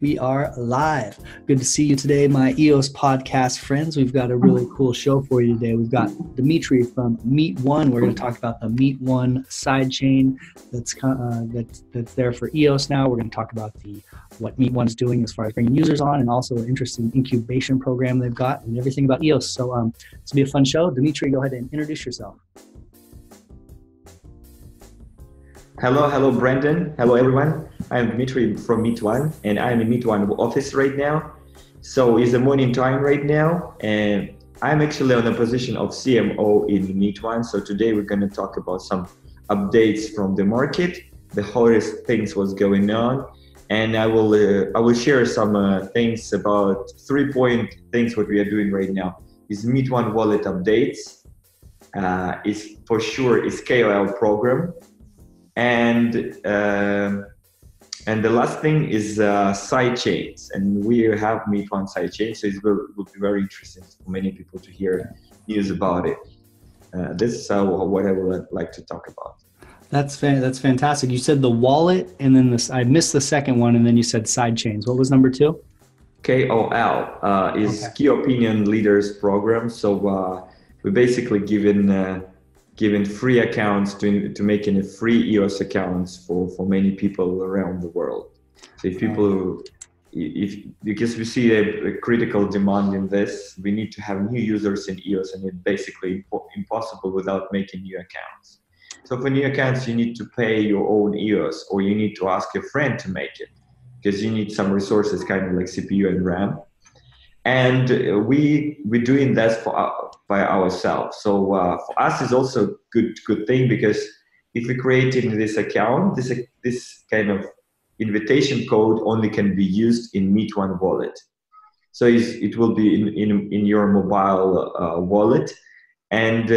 We are live. Good to see you today, my EOS Podcast friends. We've got a really cool show for you today. We've got Dmitri from Meet.One. We're going to talk about the Meet.One sidechain that's there for EOS now. We're going to talk about what Meet.One's doing as far as bringing users on, and also an interesting incubation program they've got, and everything about EOS. So it's going to be a fun show. Dmitri, go ahead and introduce yourself. Hello, Brandon. Hello, everyone. I'm Dmitri from Meet.One, and I'm in Meet.One office right now. So it's the morning time right now, and I'm actually on the position of CMO in Meet.One. So today we're going to talk about some updates from the market, the hottest things what's going on, and I will share some things about 3-point things what we are doing right now. Is Meet.One Wallet updates, is for sure is KOL program. And the last thing is sidechains, and we have Meet.One sidechain, so it will be very interesting for many people to hear news about it. This is what I would like to talk about. That's fantastic. You said the wallet, and then I missed the second one, and then you said sidechains. What was number 2? KOL is Key Opinion Leaders Program. So we're basically giving free accounts to making a free EOS accounts for many people around the world. So because we see a critical demand in this, we need to have new users in EOS, and it's basically impossible without making new accounts. So for new accounts, you need to pay your own EOS, or you need to ask a friend to make it, because you need some resources, kind of like CPU and RAM. And we're doing that by ourselves. So for us, it's also a good thing, because if we're creating this account, this kind of invitation code only can be used in Meet.One Wallet. So it will be in your mobile wallet, and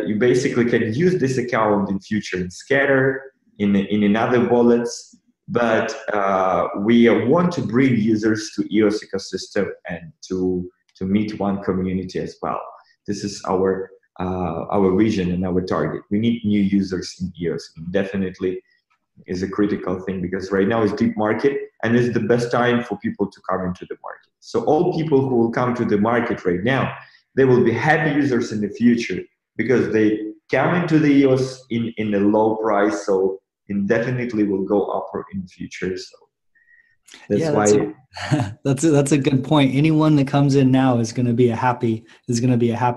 you basically can use this account in future in Scatter, in other wallets. But we want to bring users to EOS ecosystem and to Meet.One community as well. This is our vision and our target. We need new users in EOS. Definitely is a critical thing, because right now it's deep market, and it's the best time for people to come into the market. So all people who will come to the market right now, they will be happy users in the future, because they come into the EOS in a low price. So it definitely will go up in the future. So that's a good point. Anyone that comes in now is going to be a happy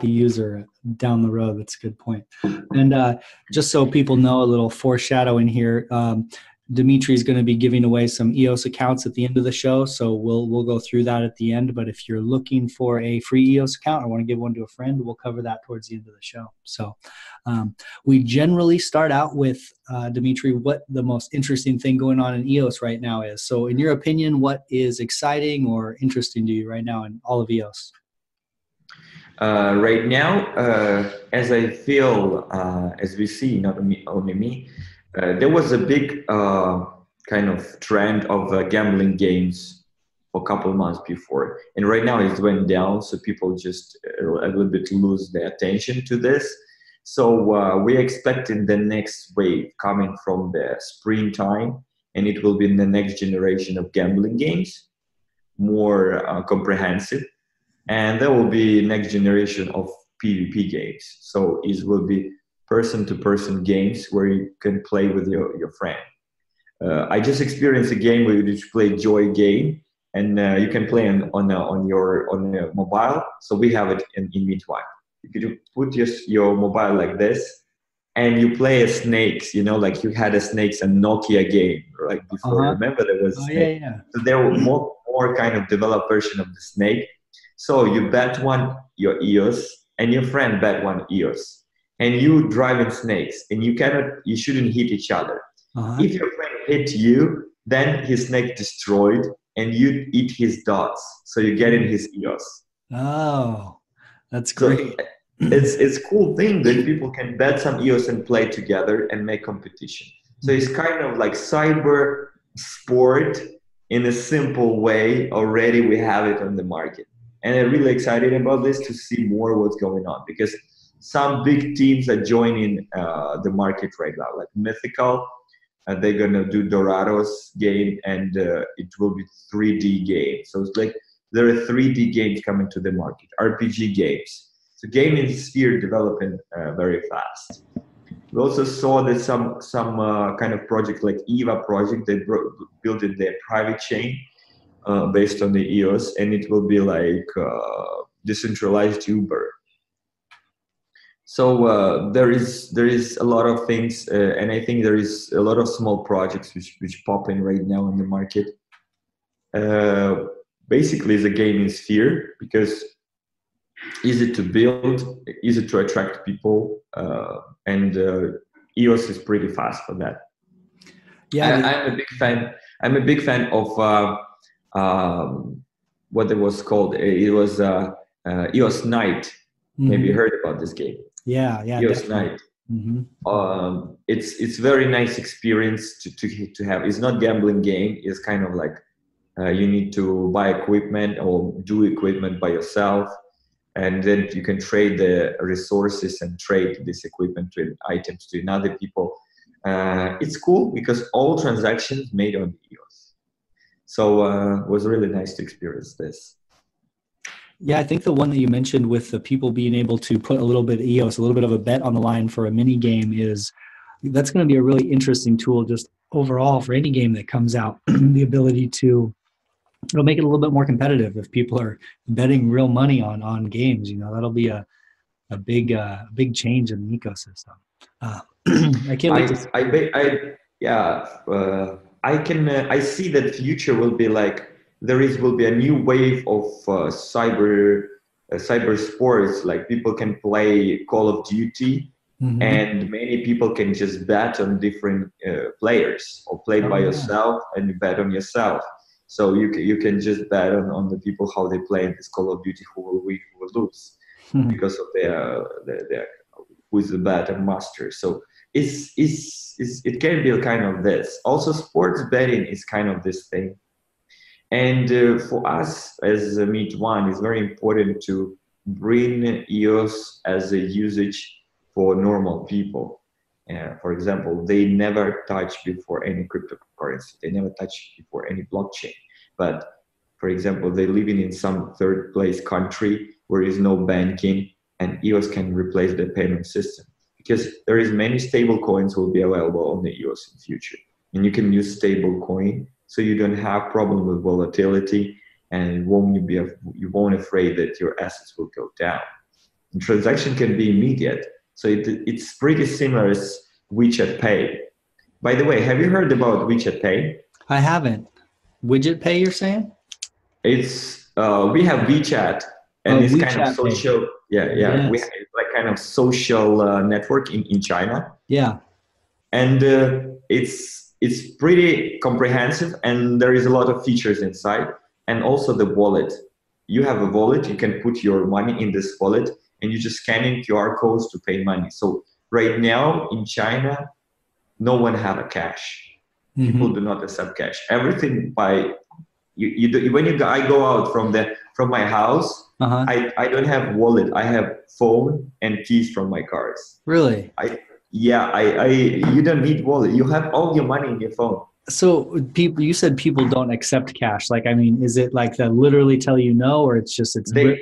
user down the road. That's a good point. And just so people know, a little foreshadowing here. Dmitri is going to be giving away some EOS accounts at the end of the show, so we'll go through that at the end. But if you're looking for a free EOS account or want to give one to a friend, we'll cover that towards the end of the show. So we generally start out with, Dmitri, what the most interesting thing going on in EOS right now is. So in your opinion, what is exciting or interesting to you right now in all of EOS? Right now, as I feel, as we see, not only me, there was a big kind of trend of gambling games for a couple of months before, and right now it went down, so people just a little bit lose their attention to this. So we're expecting the next wave coming from the springtime, and it will be in the next generation of gambling games, more comprehensive, and there will be next generation of PvP games. So it will be person-to-person games where you can play with your friend. I just experienced a game where you play Joy game, and you can play on your mobile. So we have it in Meet.One. You could put your mobile like this, and you play as snakes. Like you had a snakes and Nokia game like before. Remember there was snake. Yeah. So there were more kind of developed version of the snake. So you bet one your EOS, and your friend bet one EOS. And you driving snakes, and you shouldn't hit each other. If your friend hit you, then his snake destroyed, and you eat his dots, so you get in his EOS. Oh, that's great. So it's a cool thing that people can bet some EOS and play together and make competition. So it's kind of like cyber sport in a simple way. Already we have it on the market, and I'm really excited about this to see more what's going on, because some big teams are joining the market right now, like Mythical, they're gonna do Dorados game, and it will be 3D game. So it's like there are 3D games coming to the market, RPG games. So gaming sphere developing very fast. We also saw that some kind of project like EVA project, they built in their private chain based on the EOS, and it will be like decentralized Uber. So there is a lot of things, and I think there is a lot of small projects which pop in right now in the market. Basically, it's a gaming sphere because easy to build, easy to attract people, and EOS is pretty fast for that. Yeah, I'm a big fan. I'm a big fan of what it was called. It was EOS Night. Mm-hmm. Maybe you heard about this game. Yeah, EOS Night. Mm-hmm. It's very nice experience to have. It's not gambling game. It's kind of like you need to buy equipment or do equipment by yourself, and then you can trade the resources and trade this equipment to items to other people. It's cool because all transactions made on EOS. So it was really nice to experience this. Yeah, I think the one that you mentioned with the people being able to put a little bit of EOS, a little bit of a bet on the line for a mini game that's going to be a really interesting tool just overall for any game that comes out. The ability to, it'll make it a little bit more competitive if people are betting real money on games. That'll be a big change in the ecosystem. I can't wait to I see that future will be like will be a new wave of cyber sports. Like people can play Call of Duty, mm-hmm. and many people can just bet on different players or play by yourself and you bet on yourself. So you can just bet on the people how they play in this Call of Duty, who will win, who will lose, mm-hmm. because of their who is the better master. So it can be a kind of this. Also, sports betting is kind of this thing. And for us as Meet.One, it's very important to bring EOS as a usage for normal people. For example, they never touched before any cryptocurrency. They never touched before any blockchain. But for example, they live in some third place country where there is no banking, and EOS can replace the payment system. Because there is many stable coins will be available on the EOS in future. And you can use stable coin, so you don't have problem with volatility, and you won't afraid that your assets will go down. And transaction can be immediate, so it's pretty similar as WeChat Pay. By the way, have you heard about WeChat Pay? I haven't. Widget Pay, you're saying? It's we have WeChat, and it's kind of social. Pay. Yeah. Yes. We have like kind of social network in China. Yeah, and it's pretty comprehensive, and there is a lot of features inside. And also the wallet. You have a wallet, you can put your money in this wallet, and you just scan in QR codes to pay money. So right now in China, no one have a cash. Mm-hmm. People do not accept cash. Everything by I go out from my house, uh-huh. I don't have wallet. I have phone and keys from my cars. Really? You don't need wallet. You have all your money in your phone. So you said people don't accept cash. Like, I mean, is it like that literally tell you no, or it's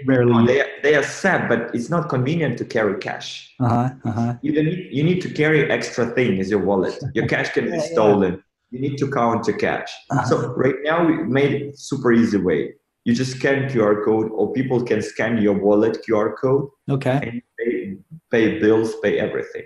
rarely? They accept, but it's not convenient to carry cash. You need to carry extra thing as your wallet. Your cash can be stolen. Yeah. You need to count your cash. So right now we made it super easy way. You just scan QR code, or people can scan your wallet QR code. Okay. And pay bills, pay everything.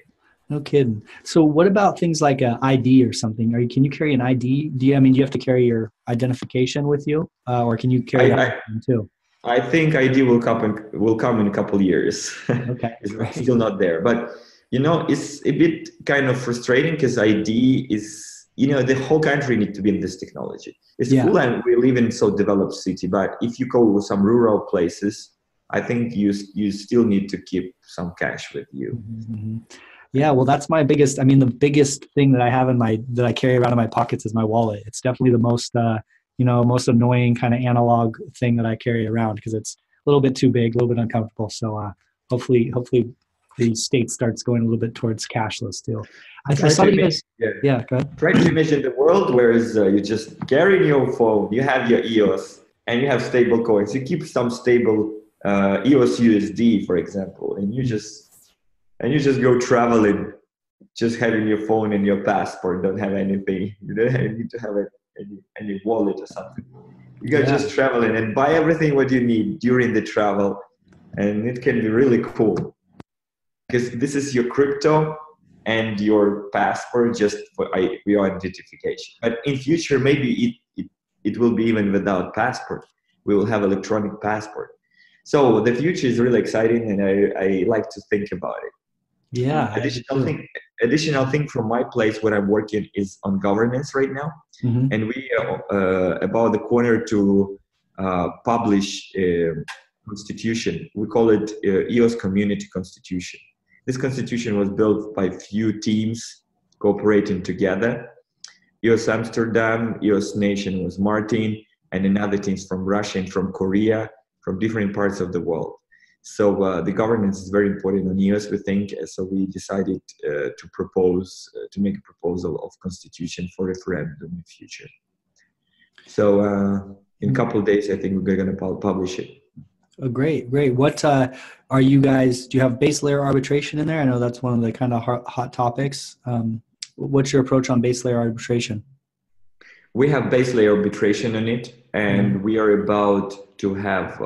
No kidding. So what about things like an ID or something? Can you carry an ID? Do you have to carry your identification with you, or can you carry that too? I think ID will come in a couple of years. Okay. It's still not there, but it's a bit kind of frustrating because ID is. The whole country needs to be in this technology. It's cool, and we live in so developed city, but if you go to some rural places, I think you still need to keep some cash with you. Mm-hmm. Yeah, well, that's my biggest. I mean, the biggest thing that I have that I carry around in my pockets is my wallet. It's definitely the most, most annoying kind of analog thing that I carry around because it's a little bit too big, a little bit uncomfortable. So hopefully the state starts going a little bit towards cashless too. I Try saw to you guys. imagine, Yeah, go ahead. try to imagine the world where you just carry your phone, you have your EOS, and you have stable coins. You keep some stable EOS USD, for example, and you just go traveling, just having your phone and your passport. Don't have anything. You don't need to have any wallet or something. You can just traveling and buy everything what you need during the travel, and it can be really cool because this is your crypto and your passport just for your identification. But in future, maybe it will be even without passport. We will have electronic passport. So the future is really exciting, and I like to think about it. Yeah. Additional thing from my place where I'm working is on governance right now. Mm-hmm. And we are about the corner to publish a constitution. We call it EOS Community Constitution. This constitution was built by few teams cooperating together. EOS Amsterdam, EOS Nation was Martin, and another teams from Russia and from Korea, from different parts of the world. So the governance is very important on EOS, we think. So we decided to make a proposal of constitution for referendum in the future. So in a couple of days, I think we're going to publish it. Oh, great. What are you guys? Do you have Baselayer arbitration in there? I know that's one of the kind of hot topics. What's your approach on Baselayer arbitration? We have Baselayer arbitration on it, and we are about to have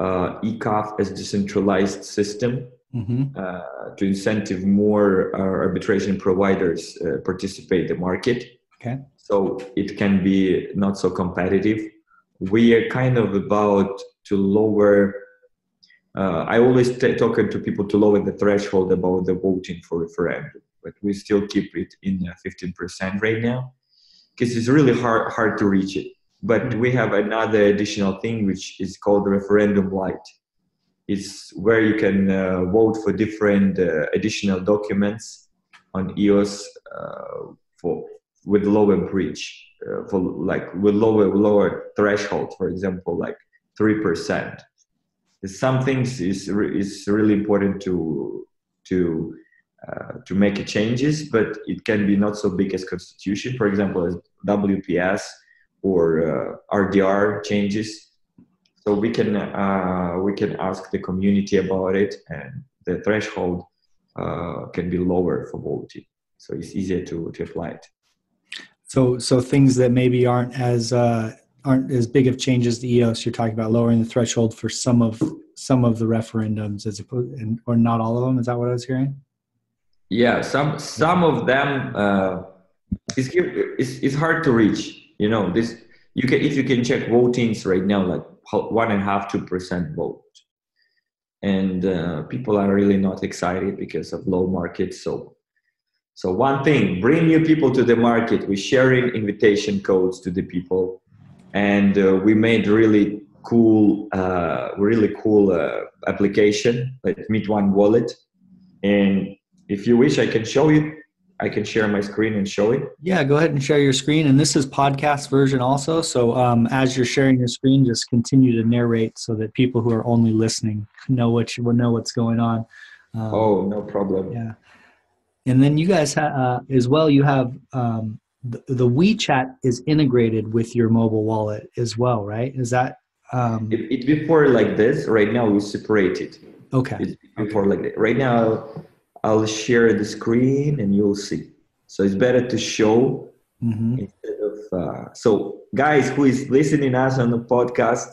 ECAF as decentralized system to incentive more arbitration providers participate in the market. Okay. So it can be not so competitive. We are kind of about to lower. I always talking to people to lower the threshold about the voting for referendum, but we still keep it in 15% right now because it's really hard to reach it. But we have another additional thing which is called referendum light. It's where you can vote for different additional documents on EOS with lower breach, with lower threshold, for example, like 3%. Some things is really important to make changes, but it can be not so big as constitution, for example, as WPS or RDR changes. So we can ask the community about it, and the threshold can be lower for voting, so it's easier to apply it. So things that maybe aren't as big of changes to EOS, you're talking about lowering the threshold for some of the referendums, as opposed, or not all of them. Is that what I was hearing? Yeah, some of them it's hard to reach. You know, this if you can check votings right now, like 1.5-2% vote, and people are really not excited because of low market. So one thing, bring new people to the market. We're sharing invitation codes to the people, and we made really cool application like Meet.One Wallet. And if you wish, I can show you. I can share my screen and show it. Yeah, go ahead and share your screen. And this is podcast version also. So as you're sharing your screen, just continue to narrate so that people who are only listening know what's going on. No problem. Yeah. And then you guys as well, you have the WeChat is integrated with your mobile wallet as well, right? Is that? It before like this. Right now we separate it. Okay. It's before like that. Right now I'll share the screen and you'll see. So it's better to show instead of. So guys who is listening us on the podcast,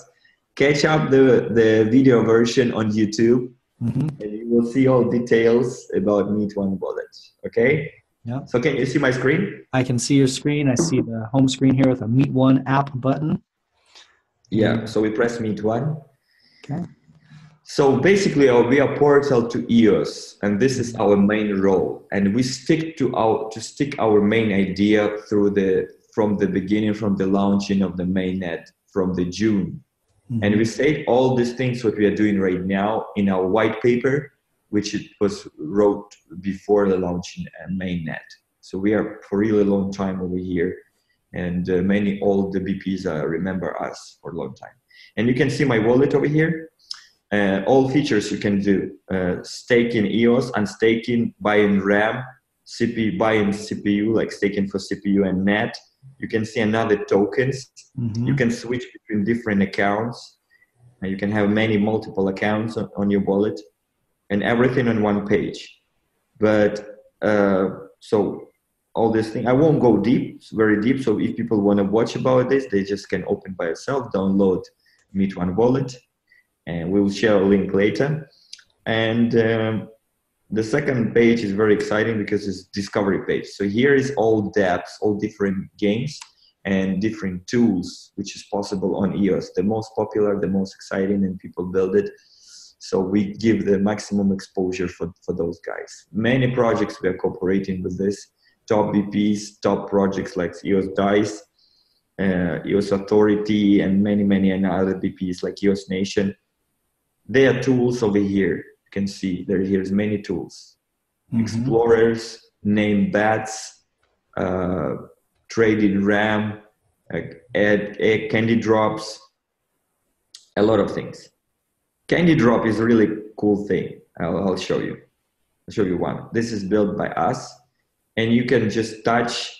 catch up the video version on YouTube. And you will see all details about Meet.One Wallet. Okay? Yeah. So can you see my screen? I can see your screen. I see the home screen here with a Meet.One app button. Yeah. So we press Meet.One. Okay. So basically, we are portal to EOS, and this is our main role. And we stick our main idea from the beginning, from the launching of the mainnet, from the June. And we say all these things what we are doing right now in our white paper, which it was wrote before the launching mainnet. So we are for a really long time over here, and all the BPs remember us for a long time. And you can see my wallet over here. all features you can do, staking EOS, unstaking, buying RAM, CPU, buying CPU, like staking for CPU and net. You can see another tokens. You can switch between different accounts. You can have multiple accounts on your wallet, and everything on one page. But so all this thing, I won't go deep, very deep. So if people want to watch about this, they just can open by itself, download Meet.One Wallet, and we will share a link later. And the second page is very exciting because it's discovery page. So here is all dApps, all different games and different tools, which is possible on EOS. The most popular, the most exciting, and people build it. So we give the maximum exposure for those guys. Many projects we are cooperating with this. Top BPs, top projects like EOS Dice, EOS Authority, and many other BPs like EOS Nation. There are tools over here. You can see here's many tools. Explorers, name bets, trading RAM, add candy drops, a lot of things. Candy drop is a really cool thing. I'll show you. I'll show you one. This is built by us, and you can just touch,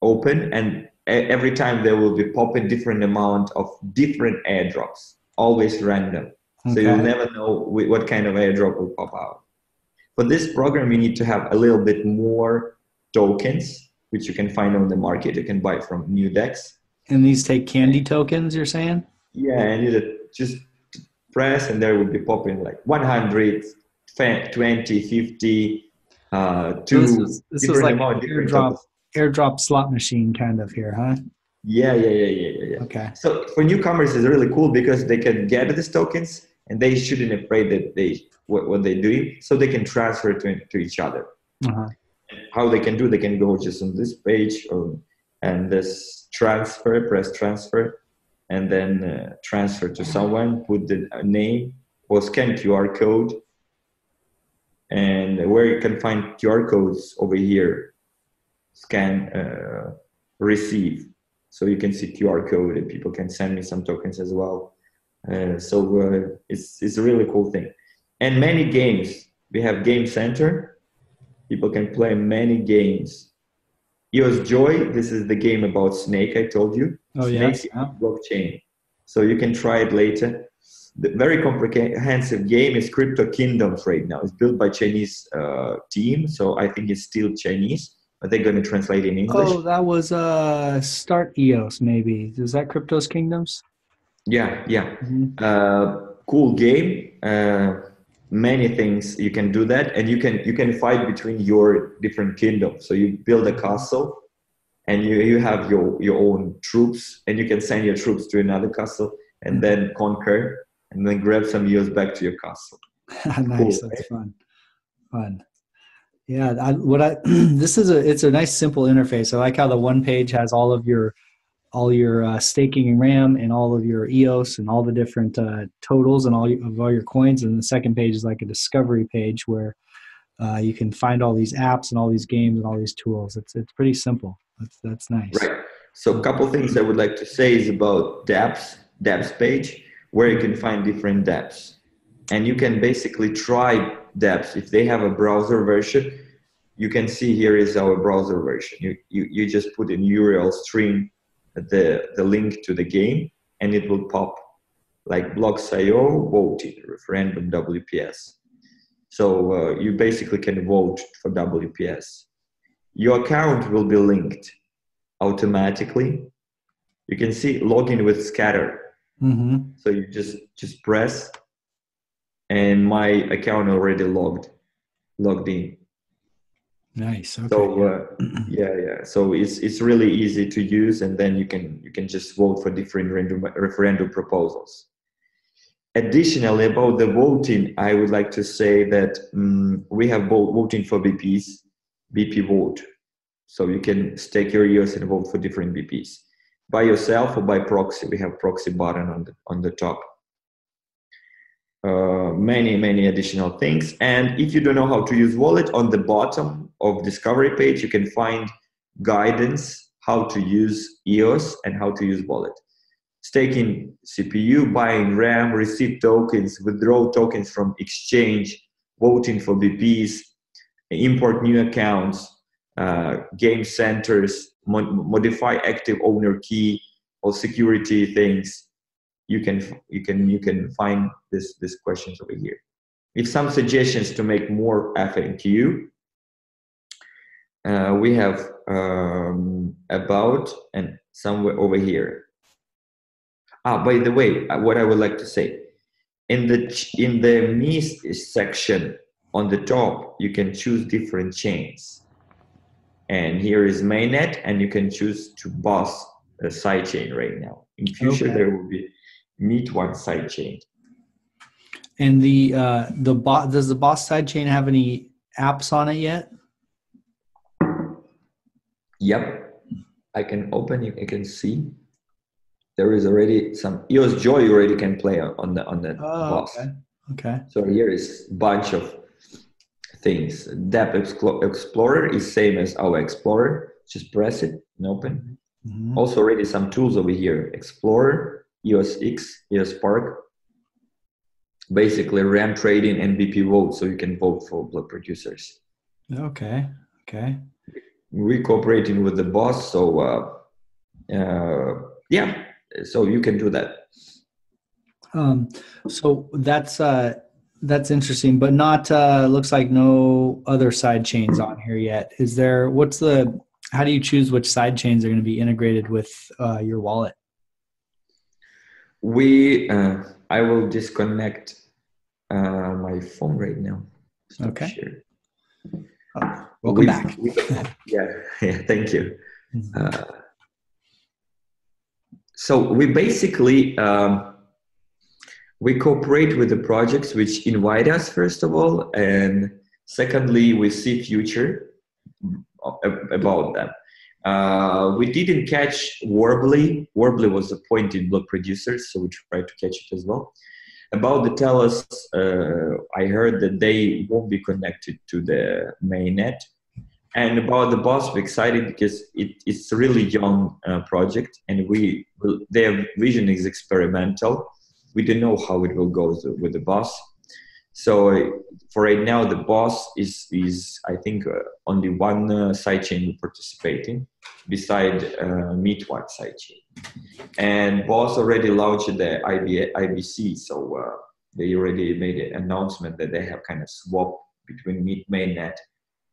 open, and every time there will be popping different amount of different airdrops, always random. So you'll never know what kind of airdrop will pop out. For this program, you need to have a little bit more tokens, which you can find on the market. You can buy from new decks. And these take candy tokens, you're saying? Yeah, and you just press, and there will be popping like 100, 20, 50, This is like an airdrop slot machine kind of here, huh? Yeah. Okay. So for newcomers, it's really cool because they can get these tokens, and they shouldn't afraid that what they're doing, so they can transfer to each other. How they can do? They can go just on this page and this press transfer, and then transfer to someone, put the name or scan QR code, and where you can find QR codes over here, scan, receive. So you can see QR code, and people can send me some tokens as well. So it's a really cool thing. And many games. We have Game Center. People can play many games. EOS Joy, this is the game about Snake I told you. Oh, Snake yes. blockchain. So you can try it later. The very comprehensive game is Crypto Kingdoms right now. It's built by Chinese team, so I think it's still Chinese, but they're going to translate in English. Oh, that was Start EOS, maybe. Is that Crypto's Kingdoms? Yeah. Cool game. Many things you can do that, and you can fight between your different kingdoms. So you build a castle, and you have your own troops, and you can send your troops to another castle and then conquer, and then grab some EOS back to your castle. Nice, cool, that's right? Fun. Yeah, it's a nice simple interface. I like how the one page has all your staking and RAM and all of your EOS and all the different totals and all your coins. And the second page is like a discovery page where you can find all these apps and all these games and all these tools. It's pretty simple. That's nice. Right. So a couple things I would like to say is about dApps page, where you can find different dApps. And you can basically try dApps. If they have a browser version, you can see here is our browser version. You just put in URL string the link to the game, and it will pop like Blocks.io, voting, referendum, WPS. So you basically can vote for WPS. Your account will be linked automatically. You can see login with scatter. So you just press, and my account already logged in. Nice. Okay. So yeah. So it's really easy to use, and then you can just vote for different referendum proposals. Additionally, about the voting, I would like to say that we have voting for BPs, BP vote. So you can stake your EOS and vote for different BPs by yourself or by proxy. We have proxy button on the top. Many additional things. And if you don't know how to use wallet, on the bottom of discovery page, you can find guidance how to use EOS and how to use wallet. staking CPU, buying RAM, receive tokens, withdraw tokens from exchange, voting for BPs, import new accounts, game centers, modify active owner key or security things. You can find these questions over here. If some suggestions to make more FAQ, we have about and somewhere over here. By the way, what I would like to say, in the Me section on the top, you can choose different chains. And here is mainnet, and you can choose to boss a sidechain right now. In future, there will be Meet.One sidechain. And does the boss sidechain have any apps on it yet? Yep, I can open it. I can see there is already some EOS Joy already can play on the boss. Okay. So here is a bunch of things. Depth Explorer is same as our Explorer. Just press it and open. Mm-hmm. Also already some tools over here. Explorer, EOS X, EOS Park. Basically RAM trading and BP vote, so you can vote for block producers. Okay. We're cooperating with the boss, so so you can do that. So that's interesting, but not looks like no other side chains on here yet. Is there? How do you choose which side chains are going to be integrated with your wallet? I will disconnect my phone right now. Stop share. Welcome back. Yeah, thank you. So we basically we cooperate with the projects which invite us, first of all, and secondly, we see future about them. We didn't catch Warbly. Warbly was appointed block producers, so we tried to catch it as well. About the Tellus, I heard that they won't be connected to the mainnet. And about the boss, we're excited because it's a really young project, and their vision is experimental. We don't know how it will go with the boss. So for right now, the boss is I think only one sidechain we're participating, beside Meet.One sidechain. And boss already launched the IBC, so they already made an announcement that they have kind of swap between Meet mainnet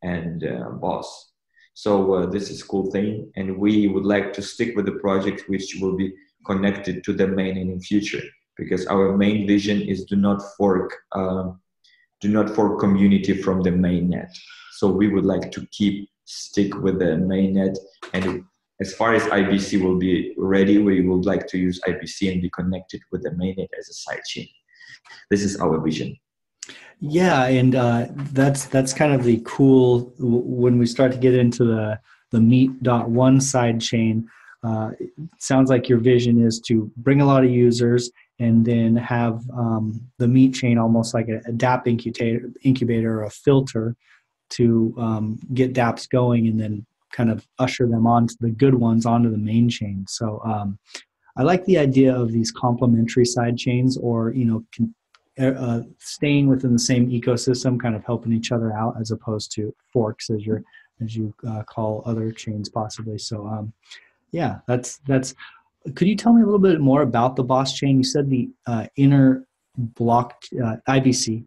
and boss. So this is a cool thing, and we would like to stick with the project which will be connected to the mainnet in future, because our main vision is do not fork community from the mainnet. So we would like to stick with the mainnet, and as far as IBC will be ready, we would like to use IBC and be connected with the mainnet as a sidechain. This is our vision. Yeah, and that's kind of the cool, when we start to get into the Meet.One sidechain. It sounds like your vision is to bring a lot of users and then have the Meet chain almost like a DApp incubator or a filter to get dApps going, and then kind of usher them onto the good ones onto the main chain. So I like the idea of these complementary side chains, or staying within the same ecosystem, kind of helping each other out, as opposed to forks, as you call other chains possibly. So that's. Could you tell me a little bit more about the boss chain? You said the inner block IBC.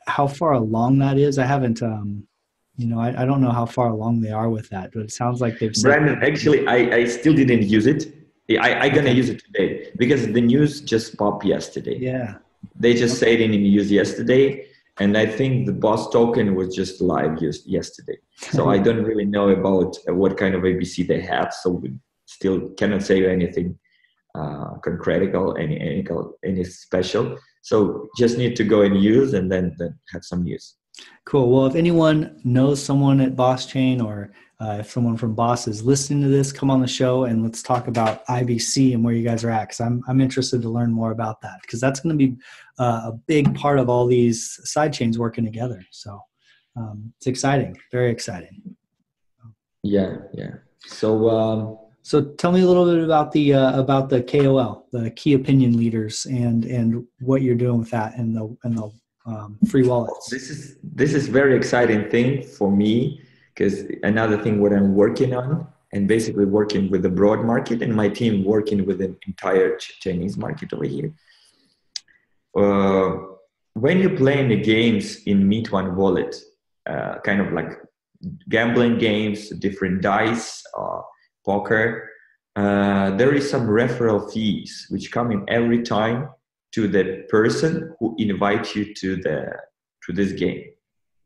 How far along that is? I haven't. I don't know how far along they are with that, but it sounds like they've said. Brandon, actually, I still didn't use it. I'm gonna use it today because the news just popped yesterday. Yeah. They just said it in news yesterday, and I think the boss token was just live used yesterday. So I don't really know about what kind of ABC they have. So we still cannot say anything concretical, any special. So just need to go and use, and then have some news. Cool. Well, if anyone knows someone at Boss Chain, or if someone from Boss is listening to this, come on the show and let's talk about IBC and where you guys are at, because I'm interested to learn more about that, because that's going to be a big part of all these side chains working together. So it's exciting, very exciting. Yeah. So So tell me a little bit about the KOL, the key opinion leaders, and what you're doing with that and the free wallets. This is very exciting thing for me, because another thing what I'm working on, and basically working with the broad market, and my team working with the entire Chinese market over here. When you're playing the games in Meet.One Wallet, kind of like gambling games, different dice, poker, there is some referral fees which come in every time to the person who invites you to this game.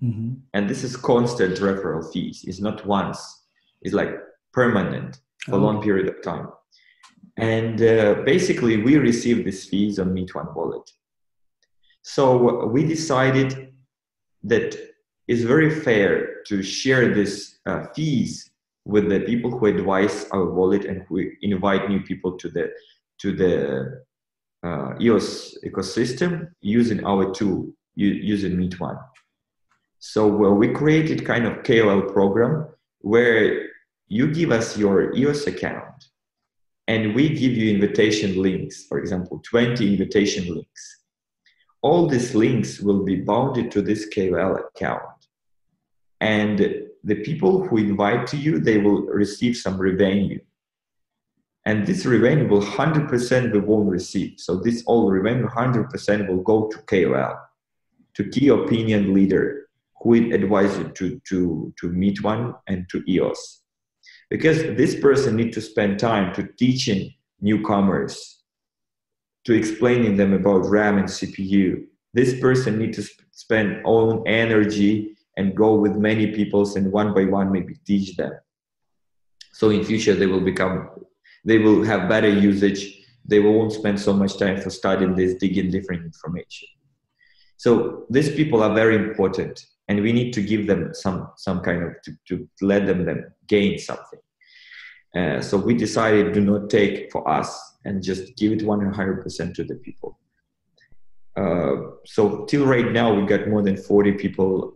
Mm-hmm. And this is constant referral fees. It's not once. It's like permanent for a long period of time. And basically, we receive these fees on Meet.One Wallet. So we decided that it's very fair to share these fees with the people who advise our wallet and who invite new people to the EOS ecosystem using our tool, using Meet.One. So we created kind of KOL program where you give us your EOS account and we give you invitation links, for example, 20 invitation links. All these links will be bounded to this KOL account. And the people who invite to you, they will receive some revenue. And this revenue will 100% we won't receive. So this all revenue 100% will go to KOL, to key opinion leader, who will advise you to Meet.One and to EOS. Because this person needs to spend time to teaching newcomers, to explaining them about RAM and CPU. This person needs to spend own energy and go with many people and one by one maybe teach them. So in future they will have better usage. They won't spend so much time for studying this, digging different information. So these people are very important, and we need to give them some kind of to let them gain something. So we decided do not take for us and just give it 100% to the people. So till right now, we got more than 40 people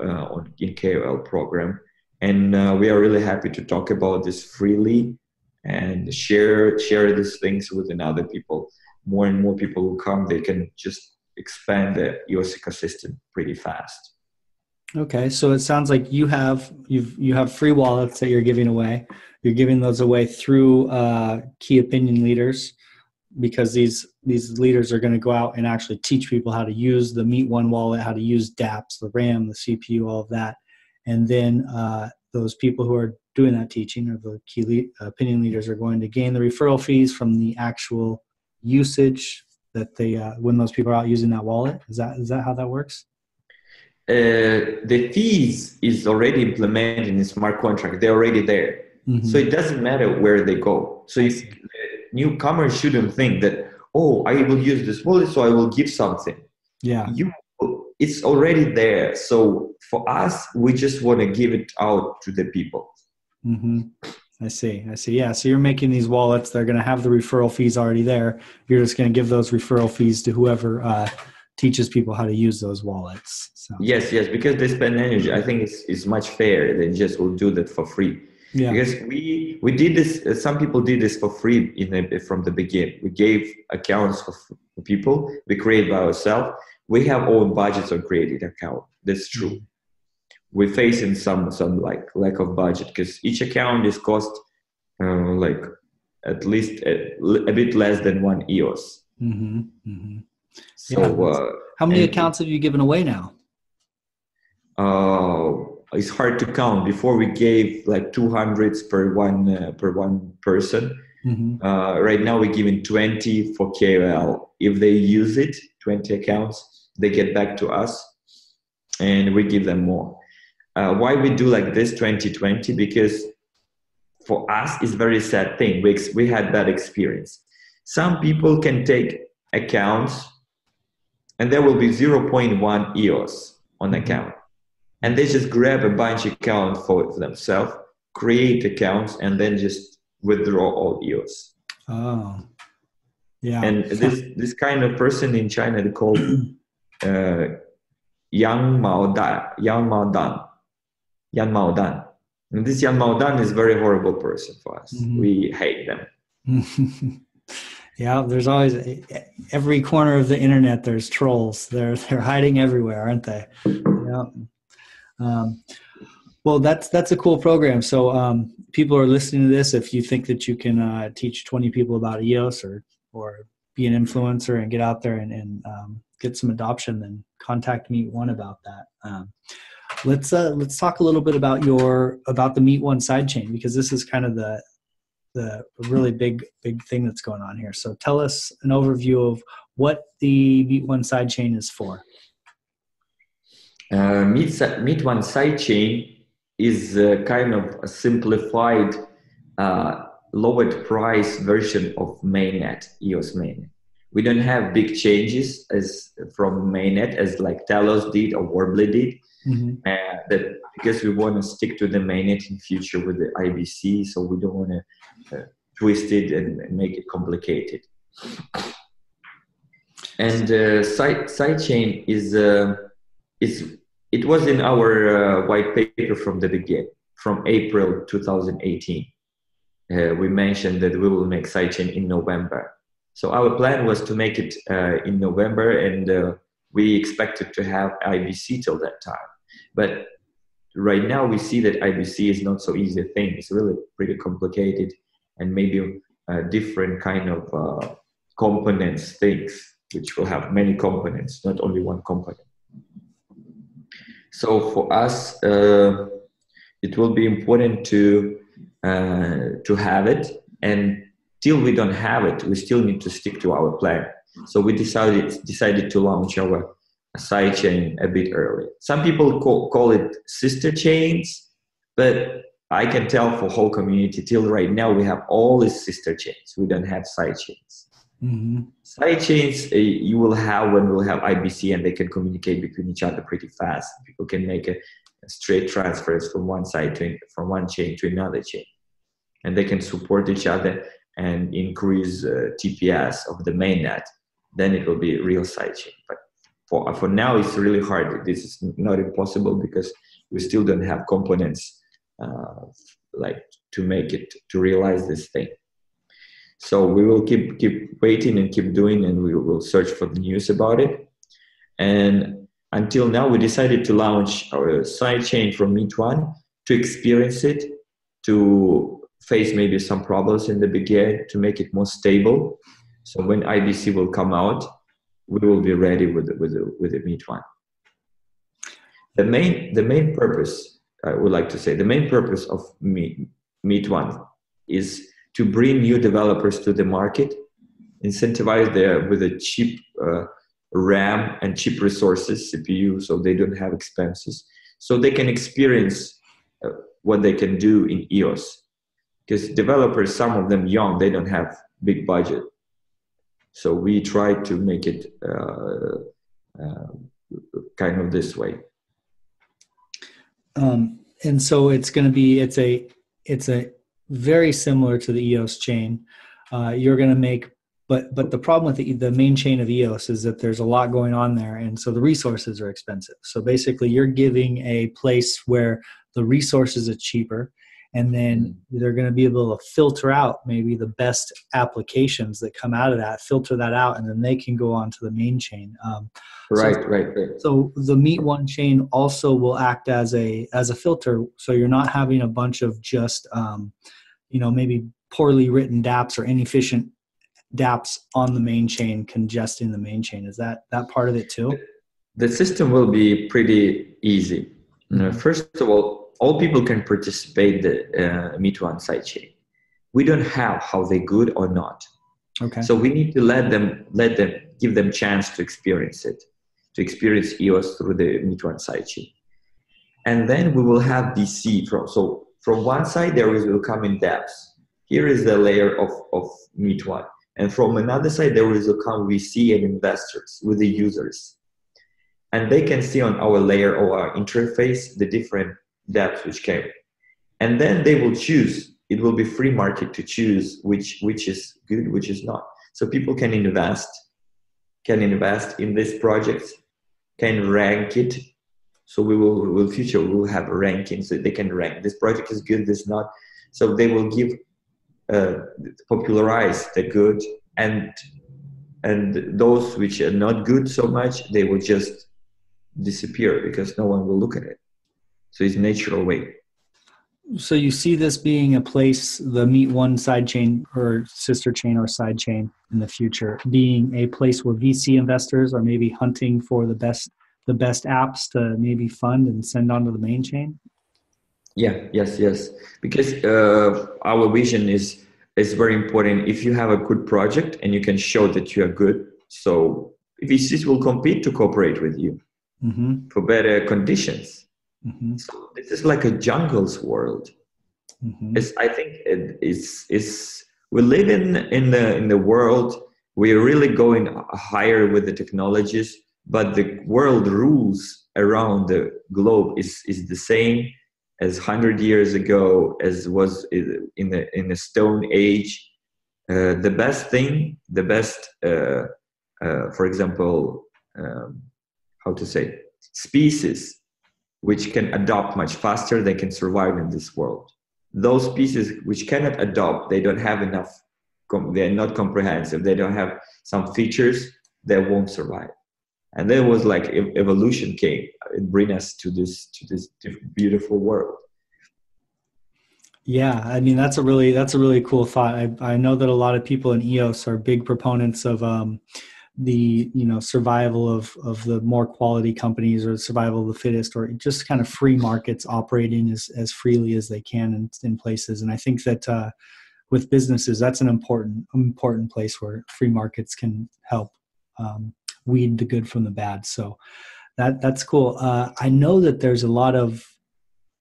in KOL program, and we are really happy to talk about this freely and share these things with other people. More and more people will come. They can just expand the EOS ecosystem pretty fast. Okay, so it sounds like you have free wallets that you're giving away. You're giving those away through key opinion leaders, because these leaders are going to go out and actually teach people how to use the Meet.One wallet, how to use dApps, the RAM, the CPU, all of that. And then those people who are doing that teaching, or the key opinion leaders, are going to gain the referral fees from the actual usage that they when those people are out using that wallet. Is that how that works? The fees is already implemented in the smart contract. They're already there. Mm-hmm. So it doesn't matter where they go. So if newcomers shouldn't think that, oh, I will use this wallet, so I will give something. Yeah. It's already there. So for us, we just want to give it out to the people. Mm-hmm. I see. Yeah. So you're making these wallets. They're going to have the referral fees already there. You're just going to give those referral fees to whoever teaches people how to use those wallets. So. Yes, because they spend energy. I think it's much fair than just will do that for free. Yeah. Because we did this. Some people did this for free from the beginning. We gave accounts for people. We created by ourselves. We have own budgets on creating account. That's true. Mm-hmm. We're facing some like lack of budget, because each account is cost like at least a bit less than 1 EOS. Mm-hmm. Mm-hmm. So how many accounts have you given away now? It's hard to count. Before we gave like 200 per one person. Mm-hmm. Right now we're giving 20 for KOL. If they use it, 20 accounts, they get back to us, and we give them more. Why we do like this 2020? Because for us, it's very sad thing. We had that experience. Some people can take accounts, and there will be 0.1 EOS on account. And they just grab a bunch of accounts for themselves, create accounts, and then just withdraw all EOS. Oh, yeah. And this kind of person in China, they call Yang Mao Dan. And this Jan Maudan is a very horrible person for us. Mm-hmm. We hate them. Yeah, there's always every corner of the internet. There's trolls. They're hiding everywhere, aren't they? Yeah. Well, that's a cool program. So people are listening to this. If you think that you can teach 20 people about EOS or be an influencer and get out there and get some adoption, then contact Meet.One about that. Let's talk a little bit about the Meet.One sidechain, because this is kind of the really big thing that's going on here. So tell us an overview of what the Meet.One sidechain is for. Meet.One sidechain is kind of a simplified, lowered price version of mainnet, EOS mainnet. We don't have big changes as from mainnet as like Talos did or Warbly did. Mm-hmm. Because we want to stick to the mainnet in future with the IBC, so we don't want to twist it and make it complicated. And sidechain it was in our white paper from the beginning, from April 2018. We mentioned that we will make sidechain in November. So our plan was to make it in November, and we expected to have IBC till that time. But right now we see that IBC is not so easy a thing. It's really pretty complicated, and maybe different kind of components things, which will have many components, not only one component. So for us, it will be important to have it, and till we don't have it, we still need to stick to our plan. So we decided to launch our sidechain a bit early. Some people call it sister chains, but I can tell for whole community till right now we have all these sister chains. We don't have sidechains. Mm-hmm. Sidechains you will have when we'll have IBC, and they can communicate between each other pretty fast. People can make a straight transfers from one chain to another chain, and they can support each other and increase TPS of the mainnet. Then it will be a real sidechain. But for now, it's really hard. This is not impossible because we still don't have components like to make it, to realize this thing. So we will keep waiting and keep doing, and we will search for the news about it. And until now, we decided to launch our sidechain from Meet.One to experience it, to face maybe some problems in the beginning, to make it more stable. So when IBC will come out, we will be ready with the Meet.One. The main purpose, I would like to say, the main purpose of Meet.One is to bring new developers to the market, incentivize them with a cheap RAM and cheap resources, CPU, so they don't have expenses, so they can experience what they can do in EOS. Because developers, some of them young, they don't have big budget. So we try to make it kind of this way. And so it's going to be, it's a very similar to the EOS chain. You're going to make, but the problem with the main chain of EOS is that there's a lot going on there, and so the resources are expensive. So basically, you're giving a place where the resources are cheaper, and then they're going to be able to filter out maybe the best applications that come out of that, filter that out, and then they can go on to the main chain. Right. So the Meet.One chain also will act as a filter. So you're not having a bunch of just maybe poorly written dApps or inefficient dApps on the main chain congesting the main chain. Is that part of it too? The system will be pretty easy. First of all people can participate the Meet.One sidechain. We don't have how they good or not. Okay. So we need to let them give them chance to experience it, to experience EOS through the Meet.One sidechain. And then we will have DC from one side there will come in dApps. Here is the layer of Meet.One. And from another side there will come VC and investors with the users. And they can see on our layer or our interface the different dApps which came. And then they will choose. It will be free market to choose which is good, which is not. So people can invest in this project, can rank it, So will future we will have rankings that they can rank. This project is good, this not. So they will give popularize the good, and those which are not good so much, they will just disappear because no one will look at it. So it's natural way. So you see this being a place, the Meet.One sidechain or sister chain or sidechain in the future, being a place where VC investors are maybe hunting for the best apps to maybe fund and send onto the main chain? Yes. Because our vision is very important. If you have a good project and you can show that you are good, so VCs will compete to cooperate with you for better conditions. So this is like a jungle's world. I think we live in the world. We are really going higher with the technologies, but the world rules around the globe is the same as 100 years ago, as was in the Stone Age. The best, for example, how to say, species which can adopt much faster, they can survive in this world. Those species which cannot adopt, they don't have enough, they're not comprehensive, they don't have some features, they won't survive. And there was like evolution came and bring us to this beautiful world. Yeah, I mean that's a really cool thought. I know that a lot of people in EOS are big proponents of the survival of the more quality companies, or survival of the fittest, or just kind of free markets operating as freely as they can in places. And I think that with businesses, that's an important place where free markets can help weed the good from the bad. So that's cool. I know that there's a lot of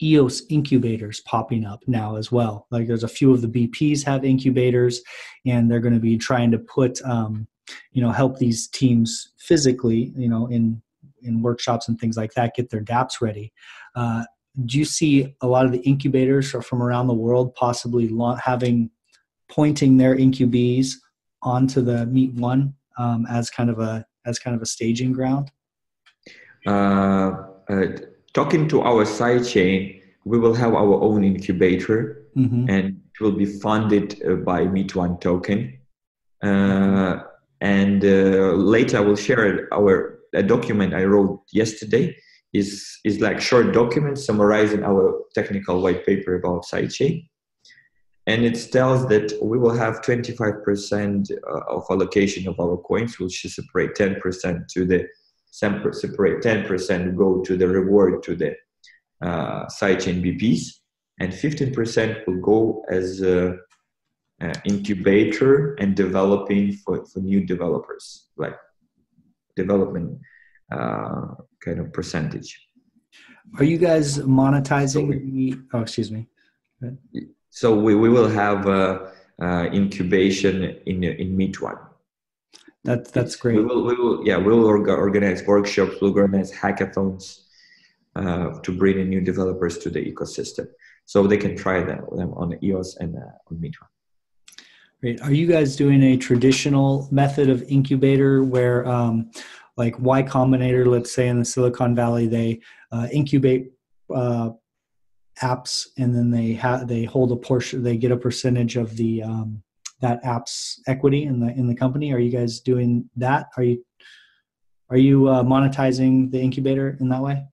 EOS incubators popping up now as well. Like there's a few of the BPs have incubators, and they're going to be trying to put help these teams physically, in workshops and things like that, get their dApps ready. Do you see a lot of the incubators from around the world possibly pointing their incubes onto the Meet.One as kind of a staging ground? Talking to our sidechain, we will have our own incubator, and it will be funded by Meet.One token. And later I will share a document I wrote yesterday. Is like short document summarizing our technical white paper about sidechain. And it tells that we will have 25% of allocation of our coins, which is separate 10% to the separate 10% go to the reward to the sidechain BPs, and 15% will go as incubator and developing for new developers, like development kind of percentage. Are you guys monetizing excuse me. So we will have incubation in Meet.One. That's great. We will organize workshops, we'll organize hackathons to bring in new developers to the ecosystem, so they can try them on EOS and on Meet.One. Great. Are you guys doing a traditional method of incubator where, like Y Combinator, let's say in the Silicon Valley, they incubate apps, and then they hold a portion, they get a percentage of the that app's equity in the company? Are you guys doing that? Are you monetizing the incubator in that way?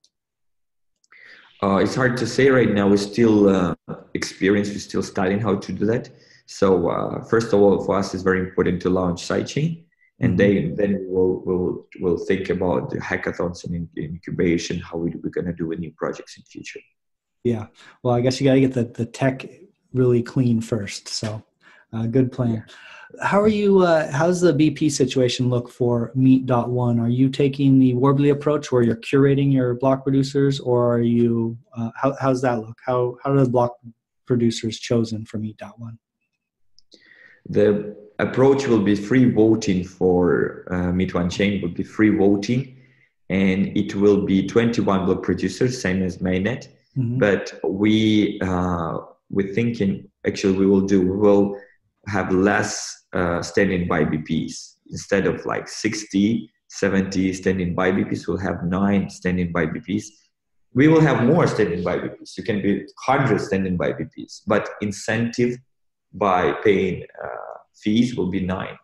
It's hard to say right now. We're still experienced. We're still studying how to do that. So first of all, for us, it's very important to launch Sidechain, and then we'll think about the hackathons and incubation, how we're going to do with new projects in future. Yeah. Well, I guess you got to get the tech really clean first. So good plan. Yeah. How are you? How's the BP situation look for Meet.One? Are you taking the Warbly approach where you're curating your block producers, or are you? How's that look? How are the block producers chosen for Meet.One? The approach will be free voting for Meet.One chain. Will be free voting, and it will be 21 block producers, same as mainnet. But we're thinking actually we will have less standing by BPs. Instead of like 60, 70 standing by BPs, we'll have 9 standing by BPs, we will have more standing by BPs. You can be 100 standing by BPs, but incentive by paying fees will be 9.